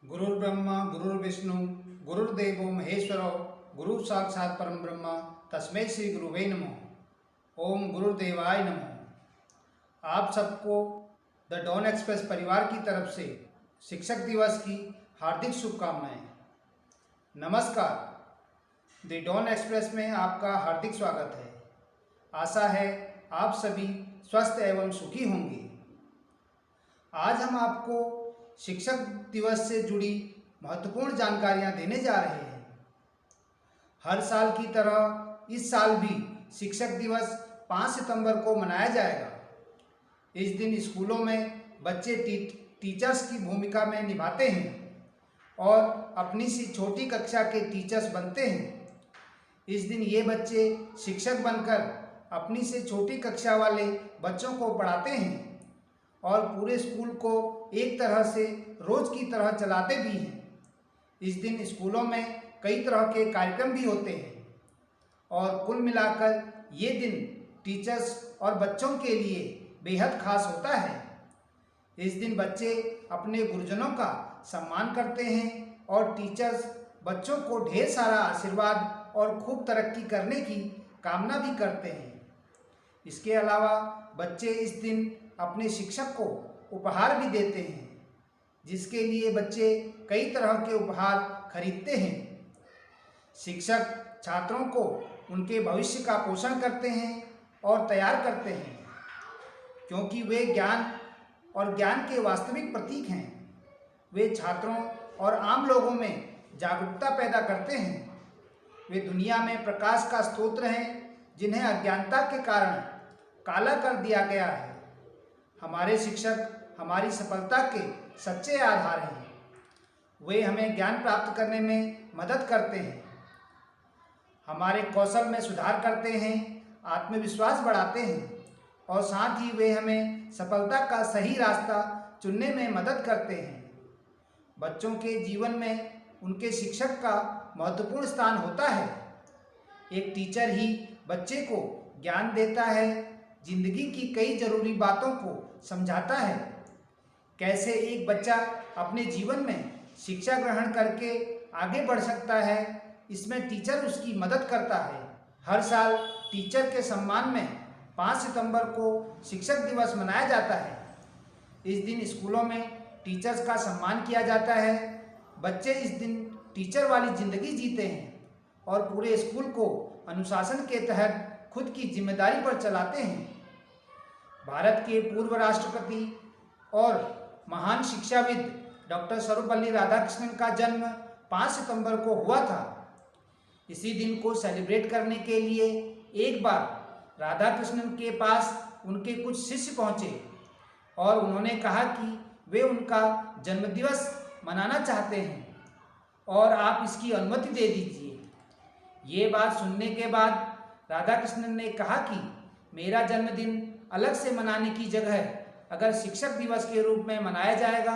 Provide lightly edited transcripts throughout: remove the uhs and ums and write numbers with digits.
गुरुर्ब्रह्मा गुरुर्विष्णु गुरुर्देवो महेश्वरो गुरु साक्षात परम ब्रह्म तस्मै श्री गुरुवे नमः। ओम गुरुदेवाय नमः। आप सबको द डॉन एक्सप्रेस परिवार की तरफ से शिक्षक दिवस की हार्दिक शुभकामनाएं। नमस्कार, द डॉन एक्सप्रेस में आपका हार्दिक स्वागत है। आशा है आप सभी स्वस्थ एवं सुखी होंगे। आज हम आपको शिक्षक दिवस से जुड़ी महत्वपूर्ण जानकारियां देने जा रहे हैं। हर साल की तरह इस साल भी शिक्षक दिवस 5 सितंबर को मनाया जाएगा। इस दिन स्कूलों में बच्चे टीचर्स की भूमिका में निभाते हैं और अपनी सी छोटी कक्षा के टीचर्स बनते हैं। इस दिन ये बच्चे शिक्षक बनकर अपनी से छोटी कक्षा वाले बच्चों को पढ़ाते हैं और पूरे स्कूल को एक तरह से रोज की तरह चलाते भी हैं। इस दिन स्कूलों में कई तरह के कार्यक्रम भी होते हैं और कुल मिलाकर ये दिन टीचर्स और बच्चों के लिए बेहद खास होता है। इस दिन बच्चे अपने गुरुजनों का सम्मान करते हैं और टीचर्स बच्चों को ढेर सारा आशीर्वाद और खूब तरक्की करने की कामना भी करते हैं। इसके अलावा बच्चे इस दिन अपने शिक्षक को उपहार भी देते हैं, जिसके लिए बच्चे कई तरह के उपहार खरीदते हैं। शिक्षक छात्रों को उनके भविष्य का पोषण करते हैं और तैयार करते हैं, क्योंकि वे ज्ञान के वास्तविक प्रतीक हैं। वे छात्रों और आम लोगों में जागरूकता पैदा करते हैं। वे दुनिया में प्रकाश का स्रोत हैं, जिन्हें अज्ञानता के कारण काला कर दिया गया है। हमारे शिक्षक हमारी सफलता के सच्चे आधार हैं। वे हमें ज्ञान प्राप्त करने में मदद करते हैं, हमारे कौशल में सुधार करते हैं, आत्मविश्वास बढ़ाते हैं और साथ ही वे हमें सफलता का सही रास्ता चुनने में मदद करते हैं। बच्चों के जीवन में उनके शिक्षक का महत्वपूर्ण स्थान होता है। एक टीचर ही बच्चे को ज्ञान देता है, जिंदगी की कई जरूरी बातों को समझाता है। कैसे एक बच्चा अपने जीवन में शिक्षा ग्रहण करके आगे बढ़ सकता है, इसमें टीचर उसकी मदद करता है। हर साल टीचर के सम्मान में 5 सितंबर को शिक्षक दिवस मनाया जाता है। इस दिन स्कूलों में टीचर्स का सम्मान किया जाता है। बच्चे इस दिन टीचर वाली जिंदगी जीते हैं और पूरे स्कूल को अनुशासन के तहत खुद की जिम्मेदारी पर चलाते हैं। भारत के पूर्व राष्ट्रपति और महान शिक्षाविद डॉक्टर सर्वपल्ली राधाकृष्णन का जन्म 5 सितंबर को हुआ था। इसी दिन को सेलिब्रेट करने के लिए एक बार राधाकृष्णन के पास उनके कुछ शिष्य पहुंचे और उन्होंने कहा कि वे उनका जन्मदिवस मनाना चाहते हैं और आप इसकी अनुमति दे दीजिए। ये बात सुनने के बाद राधाकृष्णन ने कहा कि मेरा जन्मदिन अलग से मनाने की जगह अगर शिक्षक दिवस के रूप में मनाया जाएगा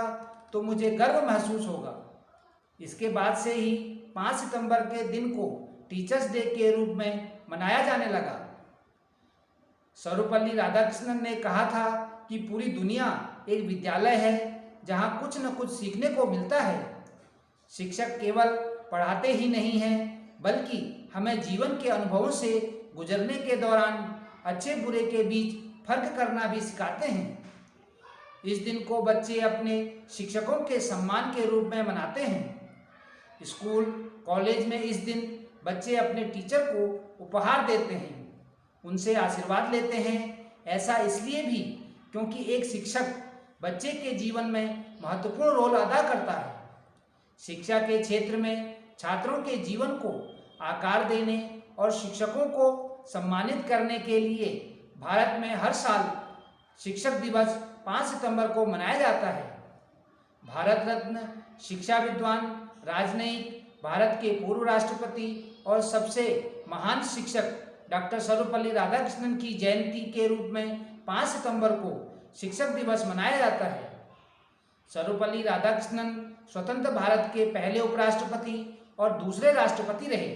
तो मुझे गर्व महसूस होगा। इसके बाद से ही 5 सितंबर के दिन को टीचर्स डे के रूप में मनाया जाने लगा। सर्वपल्ली राधाकृष्णन ने कहा था कि पूरी दुनिया एक विद्यालय है जहां कुछ न कुछ सीखने को मिलता है। शिक्षक केवल पढ़ाते ही नहीं हैं, बल्कि हमें जीवन के अनुभवों से गुजरने के दौरान अच्छे बुरे के बीच फर्क करना भी सिखाते हैं। इस दिन को बच्चे अपने शिक्षकों के सम्मान के रूप में मनाते हैं। स्कूल कॉलेज में इस दिन बच्चे अपने टीचर को उपहार देते हैं, उनसे आशीर्वाद लेते हैं। ऐसा इसलिए भी क्योंकि एक शिक्षक बच्चे के जीवन में महत्वपूर्ण रोल अदा करता है। शिक्षा के क्षेत्र में छात्रों के जीवन को आकार देने और शिक्षकों को सम्मानित करने के लिए भारत में हर साल शिक्षक दिवस 5 सितंबर को मनाया जाता है। भारत रत्न, शिक्षा विद्वान, राजनयिक, भारत के पूर्व राष्ट्रपति और सबसे महान शिक्षक डॉक्टर सर्वपल्ली राधाकृष्णन की जयंती के रूप में 5 सितंबर को शिक्षक दिवस मनाया जाता है। सर्वपल्ली राधाकृष्णन स्वतंत्र भारत के पहले उपराष्ट्रपति और दूसरे राष्ट्रपति रहे।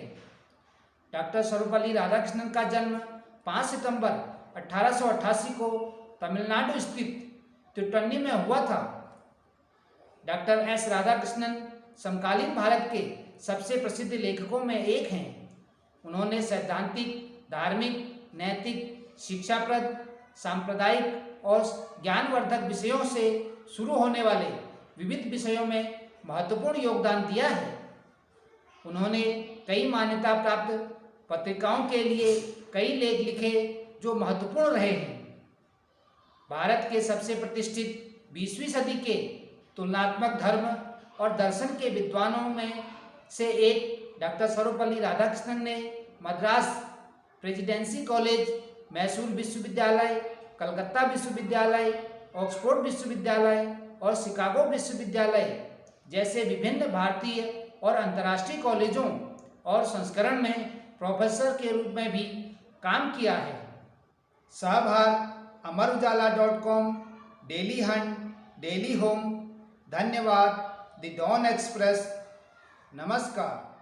डॉक्टर सर्वपल्ली राधाकृष्णन का जन्म 5 सितंबर 1888 को तमिलनाडु स्थित तिरुट्टनी में हुआ था। डॉक्टर एस राधाकृष्णन समकालीन भारत के सबसे प्रसिद्ध लेखकों में एक हैं। उन्होंने सैद्धांतिक, धार्मिक, नैतिक, शिक्षाप्रद, सांप्रदायिक और ज्ञानवर्धक विषयों से शुरू होने वाले विविध विषयों में महत्वपूर्ण योगदान दिया है। उन्होंने कई मान्यता प्राप्त पत्रिकाओं के लिए कई लेख लिखे जो महत्वपूर्ण रहे हैं। भारत के सबसे प्रतिष्ठित 20वीं सदी के तुलनात्मक धर्म और दर्शन के विद्वानों में से एक डॉक्टर सर्वपल्ली राधाकृष्णन ने मद्रास प्रेसिडेंसी कॉलेज, मैसूर विश्वविद्यालय, कलकत्ता विश्वविद्यालय, ऑक्सफोर्ड विश्वविद्यालय और शिकागो विश्वविद्यालय जैसे विभिन्न भारतीय और अंतर्राष्ट्रीय कॉलेजों और संस्करण में प्रोफेसर के रूप में भी काम किया है। सहभार अमरउजाला.com, डेली हंट, डेली होम, धन्यवाद, द डॉन एक्सप्रेस। नमस्कार।